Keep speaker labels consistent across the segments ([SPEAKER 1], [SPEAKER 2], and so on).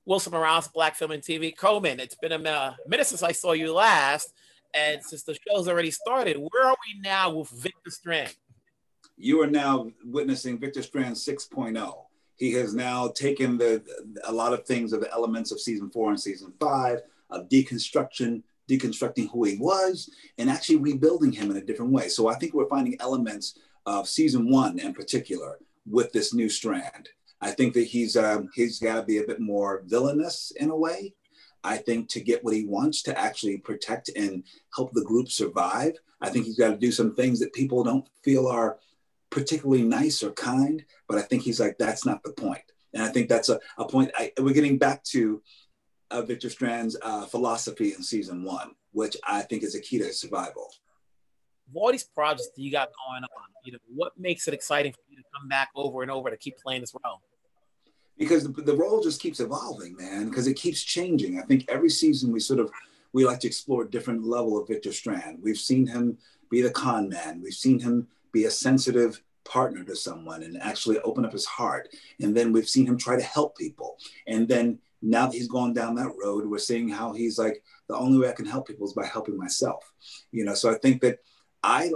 [SPEAKER 1] Wilson Morales, Black Film and TV. Colman, it's been a minute since I saw you last, and since the show's already started, where are we now with Victor Strand?
[SPEAKER 2] You are now witnessing Victor Strand 6.0. He has now taken a lot of things of the elements of season 4 and season 5 of deconstructing who he was and actually rebuilding him in a different way. So I think we're finding elements of season 1 in particular with this new Strand. I think that he's got to be a bit more villainous in a way. I think to get what he wants, to actually protect and help the group survive, I think he's got to do some things that people don't feel are particularly nice or kind, but I think he's like, that's not the point. And I think that's a point. We're getting back to Victor Strand's philosophy in season 1, which I think is a key to his survival.
[SPEAKER 1] Of all these projects that you got going on, what makes it exciting for you to come back over and over to keep playing this role?
[SPEAKER 2] Because the role just keeps evolving, man, because it keeps changing. I think every season we like to explore a different level of Victor Strand. We've seen him be the con man. We've seen him be a sensitive partner to someone and actually open up his heart. And then we've seen him try to help people. And then now that he's gone down that road, we're seeing how he's like, the only way I can help people is by helping myself. So I think that I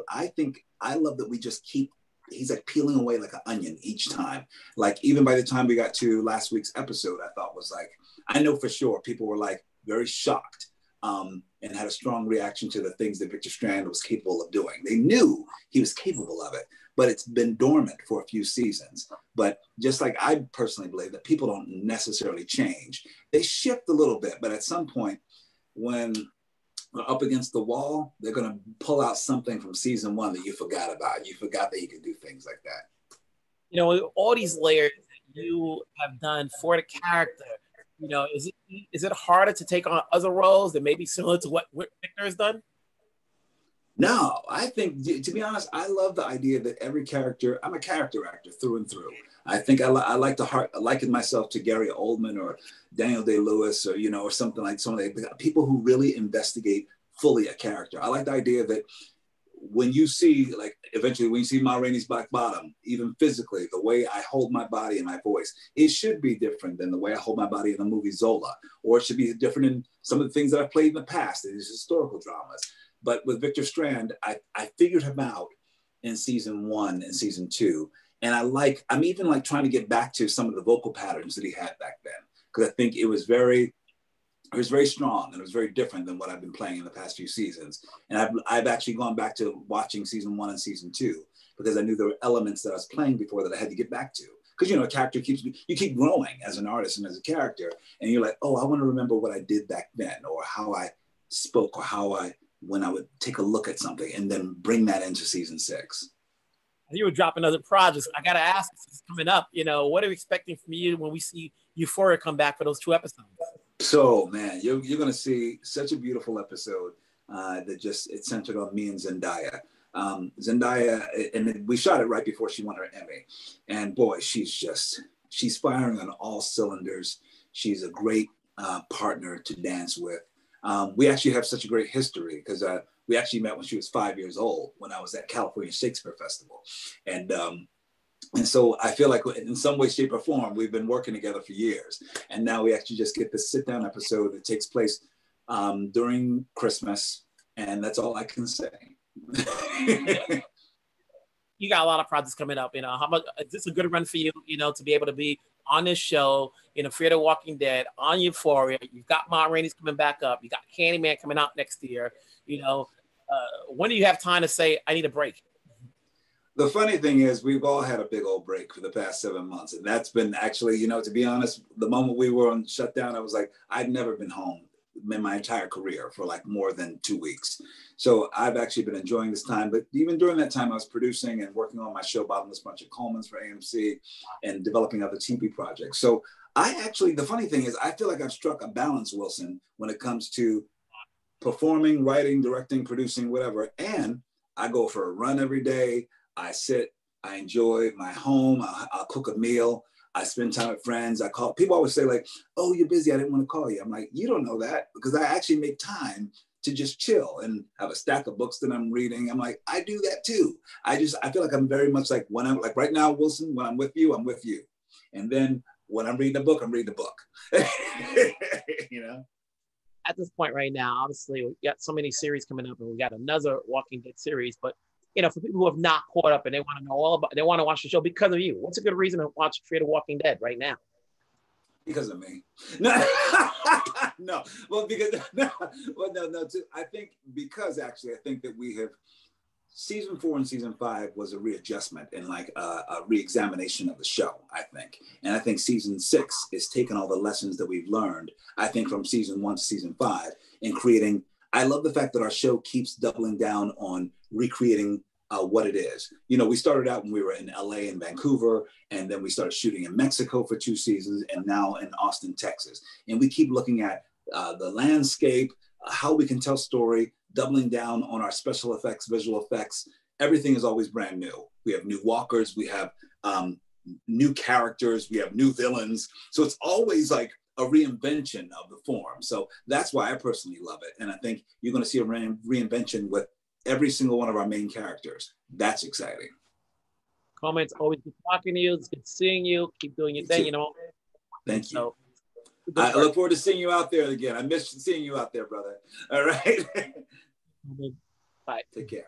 [SPEAKER 2] love that we just keep, he's like peeling away like an onion each time. Like even by the time we got to last week's episode, I thought was like, I know for sure people were like very shocked and had a strong reaction to the things that Victor Strand was capable of doing. They knew he was capable of it, but it's been dormant for a few seasons. But just like I personally believe that people don't necessarily change. They shift a little bit, but at some point when they're up against the wall, they're going to pull out something from season 1 that you forgot about. You forgot that you could do things like that.
[SPEAKER 1] All these layers that you have done for the character, is it harder to take on other roles that may be similar to what Victor has done?
[SPEAKER 2] No, I think, to be honest, I love the idea that every character, I'm a character actor through and through. I think I like to liken myself to Gary Oldman or Daniel Day-Lewis or something like some of the people who really investigate fully a character. I like the idea that when you see, like, eventually when you see Ma Rainey's Black Bottom, even physically, the way I hold my body and my voice, it should be different than the way I hold my body in the movie Zola, or it should be different in some of the things that I've played in the past, in these historical dramas. But with Victor Strand, I figured him out in season 1 and season 2. And I'm even like trying to get back to some of the vocal patterns that he had back then. Because I think it was very strong and it was very different than what I've been playing in the past few seasons. And I've actually gone back to watching season 1 and season 2 because I knew there were elements that I was playing before that I had to get back to. Because, a character you keep growing as an artist and as a character. And you're like, oh, I want to remember what I did back then, or how I spoke, or when I would take a look at something and then bring that into season 6.
[SPEAKER 1] You were dropping other projects. I got to ask, it's coming up, what are we expecting from you when we see Euphoria come back for those 2 episodes?
[SPEAKER 2] So, man, you're going to see such a beautiful episode it's centered on me and Zendaya. Zendaya, and we shot it right before she won her Emmy. And boy, she's firing on all cylinders. She's a great partner to dance with. We actually have such a great history because we actually met when she was 5 years old when I was at California Shakespeare Festival. And so I feel like in some way, shape, or form, we've been working together for years. And now we actually just get this sit-down episode that takes place during Christmas. And that's all I can say.
[SPEAKER 1] You got a lot of projects coming up. How much is this a good run for you, to be able to be on this show, Fear the Walking Dead, on Euphoria? You've got Ma Rainey's coming back up. You got Candyman coming out next year. When do you have time to say, I need a break?
[SPEAKER 2] The funny thing is we've all had a big old break for the past 7 months. And that's been actually, to be honest, the moment we were on shutdown, I was like, I'd never been home in my entire career for like more than 2 weeks. So I've actually been enjoying this time. But even during that time, I was producing and working on my show, Bottomless Bunch of Colmans for AMC, and developing other TV projects. So the funny thing is, I feel like I've struck a balance, Wilson, when it comes to performing, writing, directing, producing, whatever. And I go for a run every day. I sit, I enjoy my home. I'll cook a meal. I spend time with friends. I call. People always say like, oh, you're busy. I didn't want to call you. I'm like, you don't know that, because I actually make time to just chill and have a stack of books that I'm reading. I'm like, I do that too. I feel like I'm very much like right now, Wilson, when I'm with you, I'm with you. And then When I'm reading a book, I'm reading a book. You know?
[SPEAKER 1] At this point right now, obviously we got so many series coming up, and we got another Walking Dead series. But you know, for people who have not caught up and they want to know all about, they want to watch the show because of you. What's a good reason to watch Fear the Walking Dead right now?
[SPEAKER 2] Because of me. No, no. Well, because no, well, no. I think because actually, I think that we have season 4 and season 5 was a readjustment and like a re-examination of the show, I think. And I think season 6 is taking all the lessons that we've learned, I think, from season 1 to season 5 and creating. I love the fact that our show keeps doubling down on recreating what it is. You know, we started out when we were in LA and Vancouver, and then we started shooting in Mexico for 2 seasons, and now in Austin, Texas. And we keep looking at the landscape, how we can tell story, doubling down on our special effects, visual effects. Everything is always brand new. We have new walkers, we have new characters, we have new villains. So it's always like a reinvention of the form. So that's why I personally love it. And I think you're going to see a reinvention with every single one of our main characters. That's exciting.
[SPEAKER 1] Colman, it's always good talking to you. It's good seeing you. Keep doing your thing, you know.
[SPEAKER 2] Thank you. So, I look forward to seeing you out there again. I miss seeing you out there, brother. All right.
[SPEAKER 1] Bye.
[SPEAKER 2] Take care.